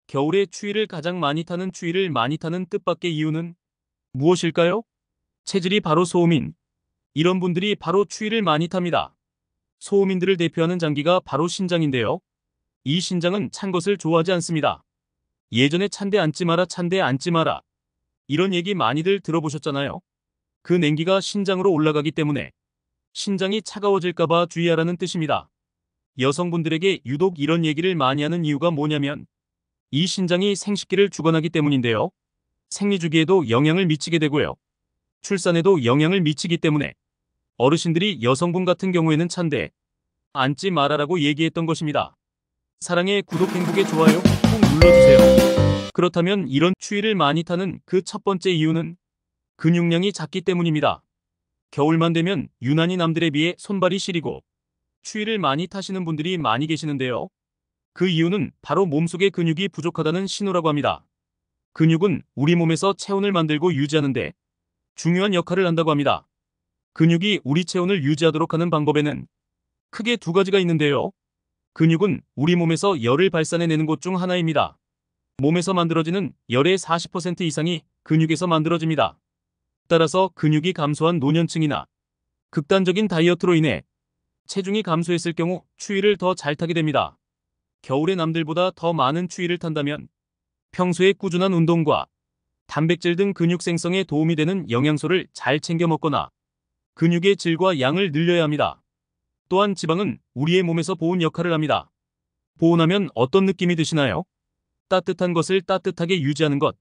겨울에 추위를 가장 많이 타는 추위를 많이 타는 뜻밖의 이유는 무엇일까요? 체질이 바로 소음인. 이런 분들이 바로 추위를 많이 탑니다. 소음인들을 대표하는 장기가 바로 신장인데요. 이 신장은 찬 것을 좋아하지 않습니다. 예전에 찬데 앉지 마라, 찬데 앉지 마라. 이런 얘기 많이들 들어보셨잖아요. 그 냉기가 신장으로 올라가기 때문에 신장이 차가워질까봐 주의하라는 뜻입니다. 여성분들에게 유독 이런 얘기를 많이 하는 이유가 뭐냐면 이 신장이 생식기를 주관하기 때문인데요. 생리주기에도 영향을 미치게 되고요. 출산에도 영향을 미치기 때문에 어르신들이 여성분 같은 경우에는 찬데 앉지 마라라고 얘기했던 것입니다. 사랑의 구독, 행복의 좋아요 꼭 눌러주세요. 그렇다면 이런 추위를 많이 타는 그 첫 번째 이유는 근육량이 작기 때문입니다. 겨울만 되면 유난히 남들에 비해 손발이 시리고 추위를 많이 타시는 분들이 많이 계시는데요. 그 이유는 바로 몸속의 근육이 부족하다는 신호라고 합니다. 근육은 우리 몸에서 체온을 만들고 유지하는데 중요한 역할을 한다고 합니다. 근육이 우리 체온을 유지하도록 하는 방법에는 크게 두 가지가 있는데요. 근육은 우리 몸에서 열을 발산해내는 곳 중 하나입니다. 몸에서 만들어지는 열의 40% 이상이 근육에서 만들어집니다. 따라서 근육이 감소한 노년층이나 극단적인 다이어트로 인해 체중이 감소했을 경우 추위를 더 잘 타게 됩니다. 겨울에 남들보다 더 많은 추위를 탄다면 평소에 꾸준한 운동과 단백질 등 근육 생성에 도움이 되는 영양소를 잘 챙겨 먹거나 근육의 질과 양을 늘려야 합니다. 또한 지방은 우리의 몸에서 보온 역할을 합니다. 보온하면 어떤 느낌이 드시나요? 따뜻한 것을 따뜻하게 유지하는 것,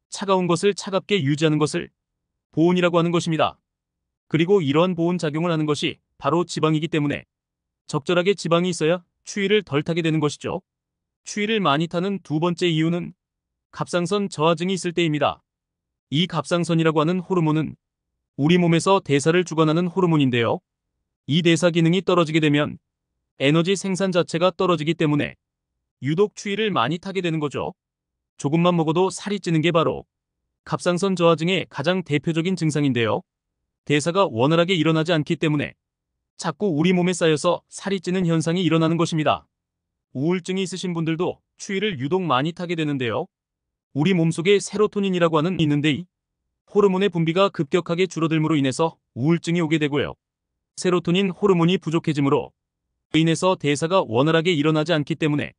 차가운 것을 차갑게 유지하는 것을 보온이라고 하는 것입니다. 그리고 이러한 보온 작용을 하는 것이 바로 지방이기 때문에 적절하게 지방이 있어야 추위를 덜 타게 되는 것이죠. 추위를 많이 타는 두 번째 이유는 갑상선 저하증이 있을 때입니다. 이 갑상선이라고 하는 호르몬은 우리 몸에서 대사를 주관하는 호르몬인데요. 이 대사 기능이 떨어지게 되면 에너지 생산 자체가 떨어지기 때문에 유독 추위를 많이 타게 되는 거죠. 조금만 먹어도 살이 찌는 게 바로 갑상선 저하증의 가장 대표적인 증상인데요. 대사가 원활하게 일어나지 않기 때문에 자꾸 우리 몸에 쌓여서 살이 찌는 현상이 일어나는 것입니다. 우울증이 있으신 분들도 추위를 유독 많이 타게 되는데요. 우리 몸속에 세로토닌이라고 하는 있는데 이 호르몬의 분비가 급격하게 줄어들므로 인해서 우울증이 오게 되고요. 세로토닌 호르몬이 부족해짐으로 인해서 대사가 원활하게 일어나지 않기 때문에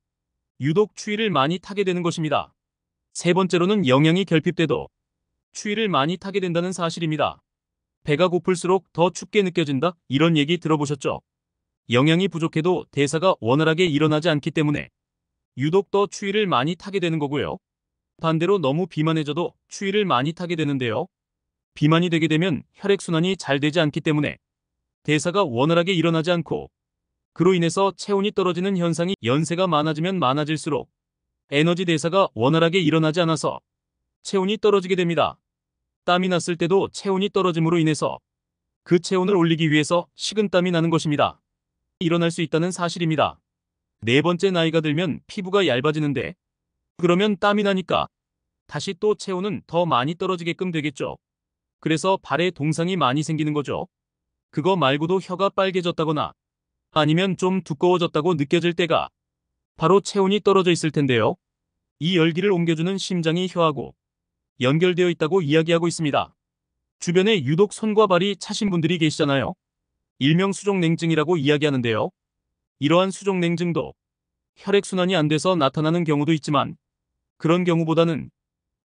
유독 추위를 많이 타게 되는 것입니다. 세 번째로는 영양이 결핍돼도 추위를 많이 타게 된다는 사실입니다. 배가 고플수록 더 춥게 느껴진다? 이런 얘기 들어보셨죠? 영양이 부족해도 대사가 원활하게 일어나지 않기 때문에 유독 더 추위를 많이 타게 되는 거고요. 반대로 너무 비만해져도 추위를 많이 타게 되는데요. 비만이 되게 되면 혈액순환이 잘 되지 않기 때문에 대사가 원활하게 일어나지 않고 그로 인해서 체온이 떨어지는 현상이 연세가 많아지면 많아질수록 에너지 대사가 원활하게 일어나지 않아서 체온이 떨어지게 됩니다. 땀이 났을 때도 체온이 떨어짐으로 인해서 그 체온을 올리기 위해서 식은땀이 나는 것입니다. 일어날 수 있다는 사실입니다. 네 번째, 나이가 들면 피부가 얇아지는데 그러면 땀이 나니까 다시 또 체온은 더 많이 떨어지게끔 되겠죠. 그래서 발에 동상이 많이 생기는 거죠. 그거 말고도 혀가 빨개졌다거나 아니면 좀 두꺼워졌다고 느껴질 때가 바로 체온이 떨어져 있을 텐데요. 이 열기를 옮겨주는 심장이 혀하고 연결되어 있다고 이야기하고 있습니다. 주변에 유독 손과 발이 차신 분들이 계시잖아요. 일명 수족냉증이라고 이야기하는데요. 이러한 수족냉증도 혈액순환이 안 돼서 나타나는 경우도 있지만 그런 경우보다는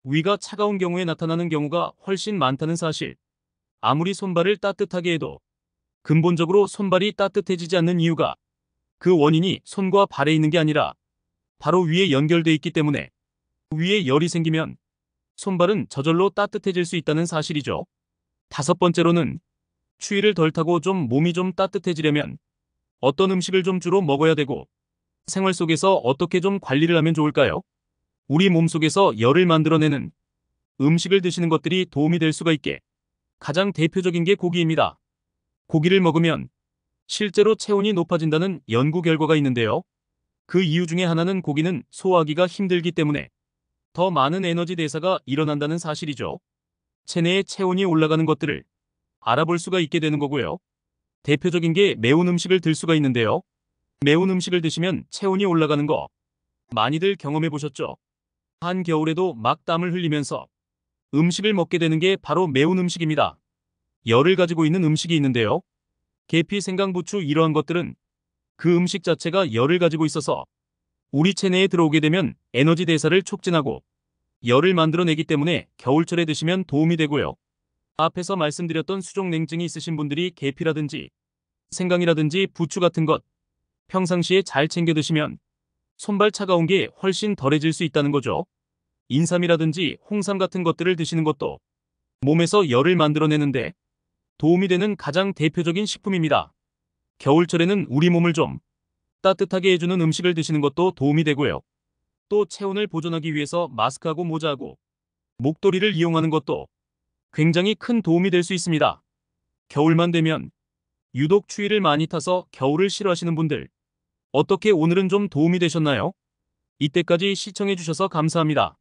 위가 차가운 경우에 나타나는 경우가 훨씬 많다는 사실. 아무리 손발을 따뜻하게 해도 근본적으로 손발이 따뜻해지지 않는 이유가 그 원인이 손과 발에 있는 게 아니라 바로 위에 연결돼 있기 때문에 위에 열이 생기면 손발은 저절로 따뜻해질 수 있다는 사실이죠. 다섯 번째로는 추위를 덜 타고 몸이 좀 따뜻해지려면 어떤 음식을 좀 주로 먹어야 되고 생활 속에서 어떻게 좀 관리를 하면 좋을까요? 우리 몸속에서 열을 만들어내는 음식을 드시는 것들이 도움이 될 수가 있게 가장 대표적인 게 고기입니다. 고기를 먹으면 실제로 체온이 높아진다는 연구 결과가 있는데요. 그 이유 중에 하나는 고기는 소화하기가 힘들기 때문에 더 많은 에너지 대사가 일어난다는 사실이죠. 체내의 체온이 올라가는 것들을 알아볼 수가 있게 되는 거고요. 대표적인 게 매운 음식을 들 수가 있는데요. 매운 음식을 드시면 체온이 올라가는 거 많이들 경험해 보셨죠? 한겨울에도 막 땀을 흘리면서 음식을 먹게 되는 게 바로 매운 음식입니다. 열을 가지고 있는 음식이 있는데요. 계피, 생강, 부추 이러한 것들은 그 음식 자체가 열을 가지고 있어서 우리 체내에 들어오게 되면 에너지 대사를 촉진하고 열을 만들어내기 때문에 겨울철에 드시면 도움이 되고요. 앞에서 말씀드렸던 수족 냉증이 있으신 분들이 계피라든지 생강이라든지 부추 같은 것 평상시에 잘 챙겨 드시면 손발 차가운 게 훨씬 덜해질 수 있다는 거죠. 인삼이라든지 홍삼 같은 것들을 드시는 것도 몸에서 열을 만들어내는데 도움이 되는 가장 대표적인 식품입니다. 겨울철에는 우리 몸을 좀 따뜻하게 해주는 음식을 드시는 것도 도움이 되고요. 또 체온을 보존하기 위해서 마스크하고 모자하고 목도리를 이용하는 것도 굉장히 큰 도움이 될 수 있습니다. 겨울만 되면 유독 추위를 많이 타서 겨울을 싫어하시는 분들, 어떻게 오늘은 좀 도움이 되셨나요? 이때까지 시청해주셔서 감사합니다.